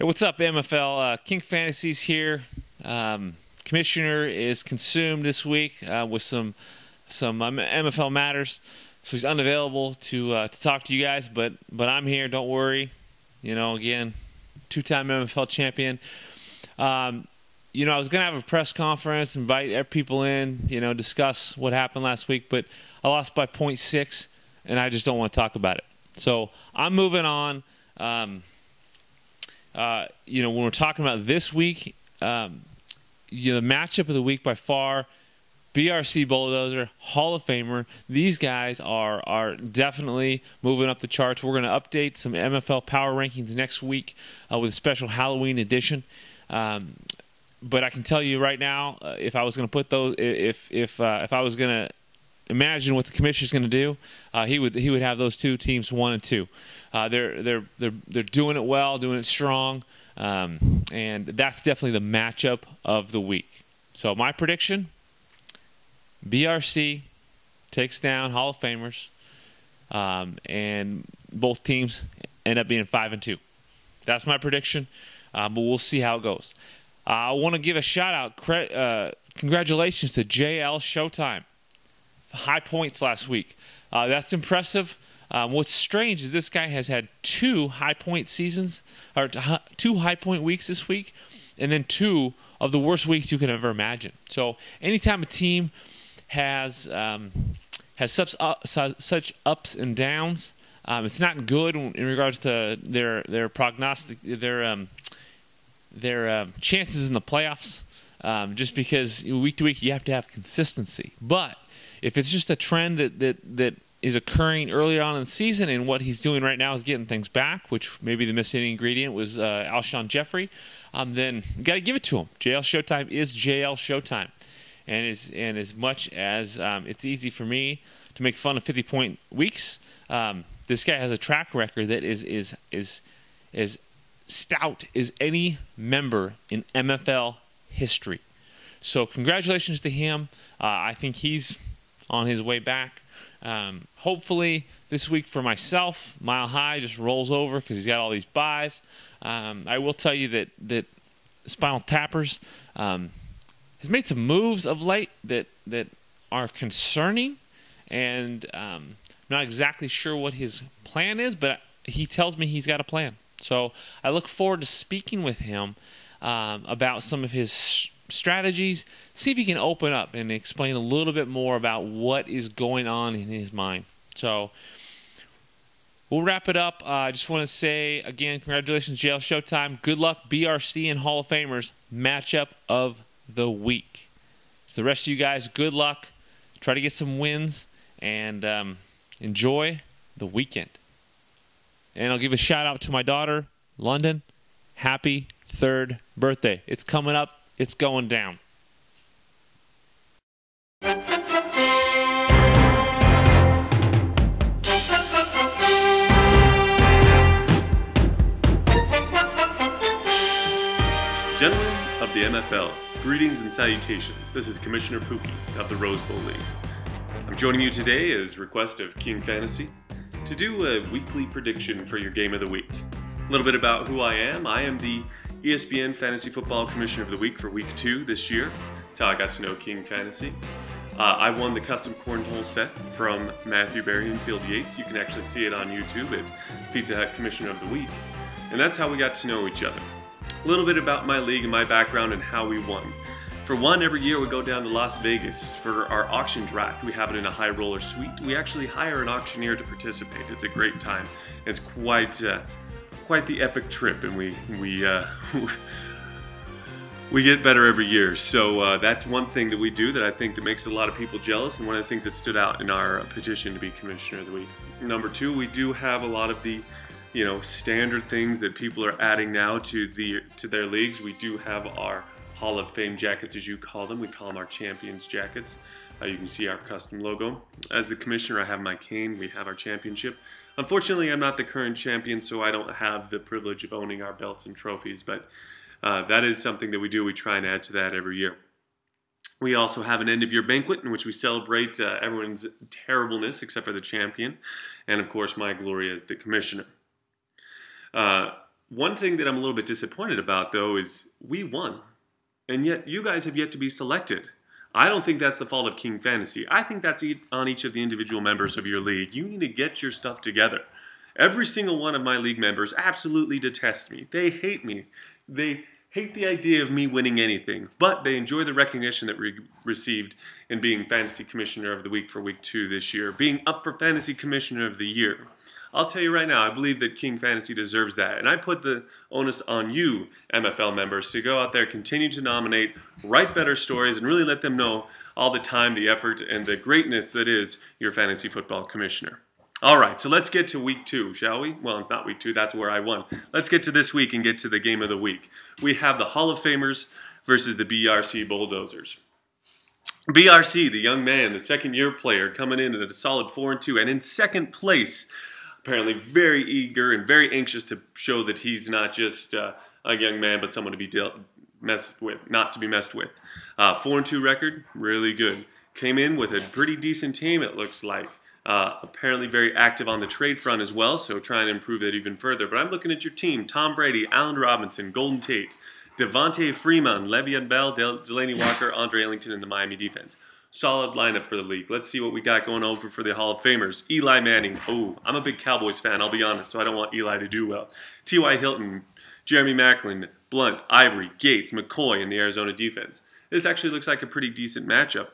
What's up, MFL? King Fantasy's here. Commissioner is consumed this week with some MFL matters, so he's unavailable to talk to you guys. But I'm here. Don't worry. You know, again, two-time MFL champion. I was gonna have a press conference, invite people in, discuss what happened last week, but I lost by 0.6, and I just don't want to talk about it. So I'm moving on. When we're talking about this week, the matchup of the week by far, BRC Bulldozer, Hall of Famer. These guys are definitely moving up the charts. We're going to update some MFL power rankings next week with a special Halloween edition. But I can tell you right now, if I was going to put those, if I was going to imagine what the commissioner's going to do, he would have those two teams 1 and 2. They're doing it well, doing it strong, and that's definitely the matchup of the week. So my prediction: BRC takes down Hall of Famers, and both teams end up being 5 and 2. That's my prediction, but we'll see how it goes. I want to give a shout out, congratulations to JL Showtime. High points last week. That's impressive. What's strange is this guy has had 2 high point seasons, or 2 high point weeks this week, and then 2 of the worst weeks you can ever imagine. So anytime a team has such ups and downs, it's not good in regards to their prognostic, their chances in the playoffs. Just because week to week you have to have consistency, but if it's just a trend that is occurring early on in the season, and what he's doing right now is getting things back, which maybe the missing ingredient was Alshon Jeffrey, then you got to give it to him. JL Showtime is JL Showtime, and as much as it's easy for me to make fun of 50-point weeks, this guy has a track record that is as stout as any member in MFL history. So congratulations to him. I think he's on his way back. Hopefully this week for myself, Mile High just rolls over because he's got all these buys. I will tell you that Spinal Tappers has made some moves of late that are concerning, and I'm not exactly sure what his plan is, but he tells me he's got a plan. So I look forward to speaking with him about some of his strategies, see if he can open up and explain a little bit more about what is going on in his mind. So we'll wrap it up. I just want to say again, congratulations, JL Showtime. Good luck, BRC and Hall of Famers matchup of the week. So the rest of you guys, good luck. Try to get some wins and enjoy the weekend. And I'll give a shout out to my daughter, London. Happy 3rd birthday. It's coming up. It's going down. Gentlemen of the MFL, greetings and salutations. This is Commissioner Pookie of the Rose Bowl League. I'm joining you today as request of King Fantasy to do a weekly prediction for your game of the week. A little bit about who I am. I am the ESPN Fantasy Football Commissioner of the Week for Week 2 this year. That's how I got to know King Fantasy. I won the custom cornhole set from Matthew Berry and Field Yates. You can actually see it on YouTube at Pizza Hut Commissioner of the Week. And that's how we got to know each other. A little bit about my league and my background and how we won. For one, every year we go down to Las Vegas for our auction draft. We have it in a high roller suite. We actually hire an auctioneer to participate. It's a great time. It's quite the epic trip, and we get better every year. So that's one thing that we do that I think that makes a lot of people jealous, and one of the things that stood out in our petition to be Commissioner of the Week. Number 2, we do have a lot of the standard things that people are adding now to their leagues. We do have our Hall of Fame jackets, as you call them. We call them our Champions jackets. You can see our custom logo. As the commissioner, I have my cane. We have our championship. Unfortunately, I'm not the current champion, so I don't have the privilege of owning our belts and trophies, but that is something that we do. We try and add to that every year. We also have an end-of-year banquet in which we celebrate everyone's terribleness except for the champion, and of course my glory as the commissioner. One thing that I'm a little bit disappointed about, though, is we won. And yet you guys have yet to be selected. I don't think that's the fault of King Fantasy. I think that's on each of the individual members of your league. You need to get your stuff together. Every single one of my league members absolutely detest me. They hate me. They hate the idea of me winning anything, but they enjoy the recognition that we received in being Fantasy Commissioner of the Week for Week 2 this year, being up for Fantasy Commissioner of the Year. I'll tell you right now, I believe that King Fantasy deserves that, and I put the onus on you, MFL members, to go out there, continue to nominate, write better stories, and really let them know all the time, the effort, and the greatness that is your Fantasy Football Commissioner. All right, so let's get to week 2, shall we? Well, not week 2, that's where I won. Let's get to this week and get to the game of the week. We have the Hall of Famers versus the BRC Bulldozers. BRC, the young man, the second-year player, coming in at a solid 4-2, and in second place, apparently very eager and very anxious to show that he's not just a young man, but someone to be messed with, not to be messed with. 4-2 record, really good. Came in with a pretty decent team, it looks like. Apparently very active on the trade front as well, so trying to improve that even further. But I'm looking at your team: Tom Brady, Allen Robinson, Golden Tate, Devontae Freeman, Le'Veon Bell, Delaney Walker, Andre Ellington in the Miami defense. Solid lineup for the league. Let's see what we got going over for the Hall of Famers. Eli Manning. Oh, I'm a big Cowboys fan, I'll be honest, so I don't want Eli to do well. T.Y. Hilton, Jeremy Maclin, Blunt, Ivory, Gates, McCoy in the Arizona defense. This actually looks like a pretty decent matchup.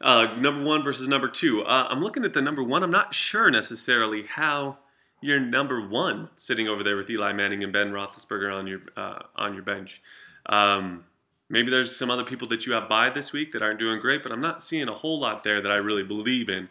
Number 1 versus number 2. I'm looking at the number 1. I'm not sure necessarily how you're number 1 sitting over there with Eli Manning and Ben Roethlisberger on your bench. Maybe there's some other people that you have by this week that aren't doing great, but I'm not seeing a whole lot there that I really believe in.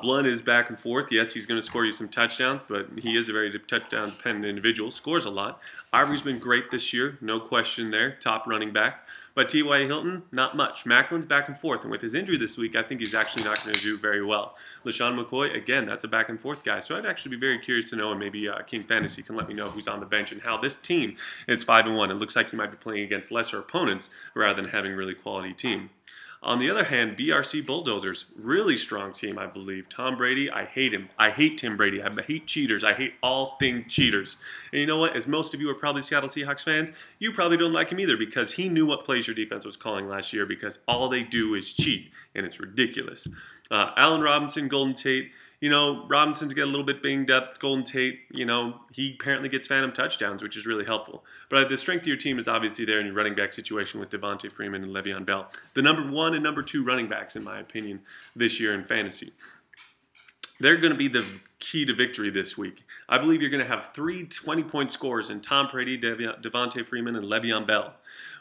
Blunt is back and forth. Yes, he's going to score you some touchdowns, but he is a very touchdown-dependent individual. Scores a lot. Ivory's been great this year, no question there. Top running back. But T.Y. Hilton, not much. Macklin's back and forth, and with his injury this week, I think he's actually not going to do very well. LaShawn McCoy, again, that's a back and forth guy. So I'd actually be very curious to know, and maybe King Fantasy can let me know who's on the bench and how this team is 5-1. It looks like he might be playing against lesser opponents rather than having a really quality team. On the other hand, BRC Bulldozers, really strong team, I believe. Tom Brady, I hate him. I hate Tim Brady. I hate cheaters. I hate all things cheaters. And you know what? As most of you are probably Seattle Seahawks fans, you probably don't like him either because he knew what plays your defense was calling last year because all they do is cheat, and it's ridiculous. Allen Robinson, Golden Tate. You know, Robinson's get a little bit banged up. Golden Tate, you know, he apparently gets phantom touchdowns, which is really helpful. But the strength of your team is obviously there in your running back situation with Devontae Freeman and Le'Veon Bell. The number 1 and number 2 running backs, in my opinion, this year in fantasy. They're going to be the key to victory this week. I believe you're going to have 3 20-point scores in Tom Brady, Devontae Freeman, and Le'Veon Bell.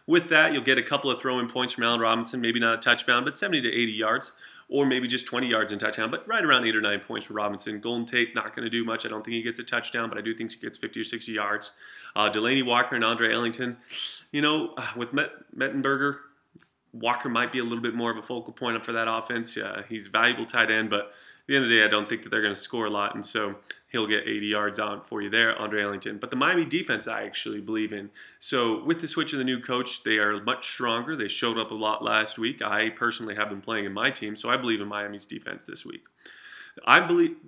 With that, you'll get a couple of throw-in points from Allen Robinson, maybe not a touchdown, but 70 to 80 yards. Or maybe just 20 yards in touchdown, but right around 8 or 9 points for Robinson. Golden Tate, not going to do much. I don't think he gets a touchdown, but I do think he gets 50 or 60 yards. Delaney Walker and Andre Ellington. You know, with Mettenberger, Walker might be a little bit more of a focal point for that offense. He's a valuable tight end, but at the end of the day, I don't think that they're going to score a lot, and so he'll get 80 yards out for you there, Andre Ellington. But the Miami defense I actually believe in. So with the switch of the new coach, they are much stronger. They showed up a lot last week. I personally have them playing in my team, so I believe in Miami's defense this week.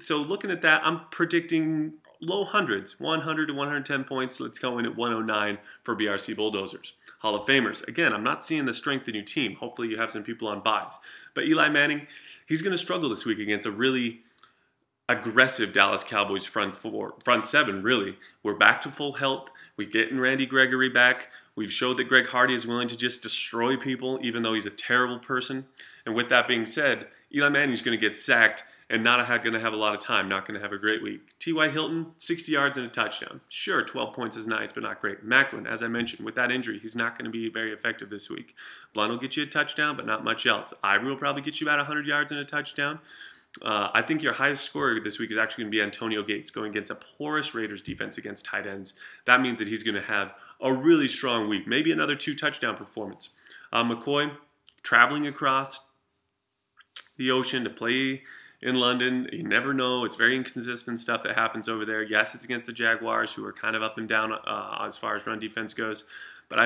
So looking at that, I'm predicting low hundreds, 100 to 110 points. Let's go in at 109 for BRC Bulldozers. Hall of Famers. Again, I'm not seeing the strength in your team. Hopefully you have some people on buys. But Eli Manning, he's going to struggle this week against a really aggressive Dallas Cowboys front 7, really. We're back to full health. We're getting Randy Gregory back. We've showed that Greg Hardy is willing to just destroy people, even though he's a terrible person. And with that being said, Eli Manning's going to get sacked and not going to have a lot of time, not going to have a great week. T.Y. Hilton, 60 yards and a touchdown. Sure, 12 points is nice, but not great. Maclin, as I mentioned, with that injury, he's not going to be very effective this week. Blunt will get you a touchdown, but not much else. Ivory will probably get you about 100 yards and a touchdown. I think your highest scorer this week is actually going to be Antonio Gates going against a porous Raiders defense against tight ends. That means that he's going to have a really strong week, maybe another 2 touchdown performance. McCoy, traveling across the ocean to play in London. You never know. It's very inconsistent stuff that happens over there. Yes, it's against the Jaguars, who are kind of up and down as far as run defense goes. But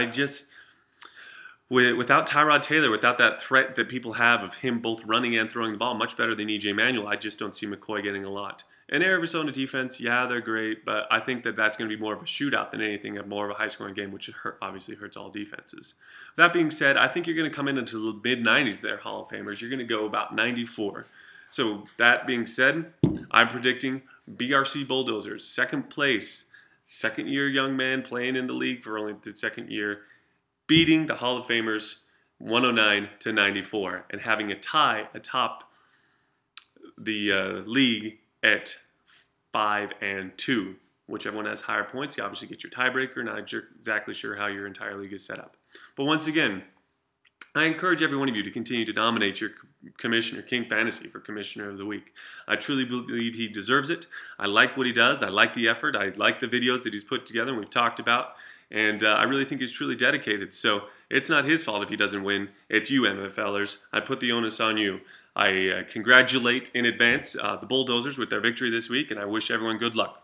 without Tyrod Taylor, without that threat that people have of him both running and throwing the ball much better than E.J. Manuel, I just don't see McCoy getting a lot. And Arizona defense, yeah, they're great, but I think that that's going to be more of a shootout than anything, more of a high-scoring game, which obviously hurts all defenses. That being said, I think you're going to come into the mid-90s there, Hall of Famers. You're going to go about 94. So that being said, I'm predicting BRC Bulldozers, second place, second-year young man playing in the league for only the second year, beating the Hall of Famers 109-94 and having a tie atop the league at 5-2. Whichever one has higher points, you obviously get your tiebreaker. Not exactly sure how your entire league is set up. But once again, I encourage every one of you to continue to nominate your commissioner, King Fantasy, for Commissioner of the Week. I truly believe he deserves it. I like what he does. I like the effort. I like the videos that he's put together and we've talked about. And I really think he's truly dedicated. So it's not his fault if he doesn't win. It's you, MFLers. I put the onus on you. I congratulate in advance the Bulldozers with their victory this week, and I wish everyone good luck.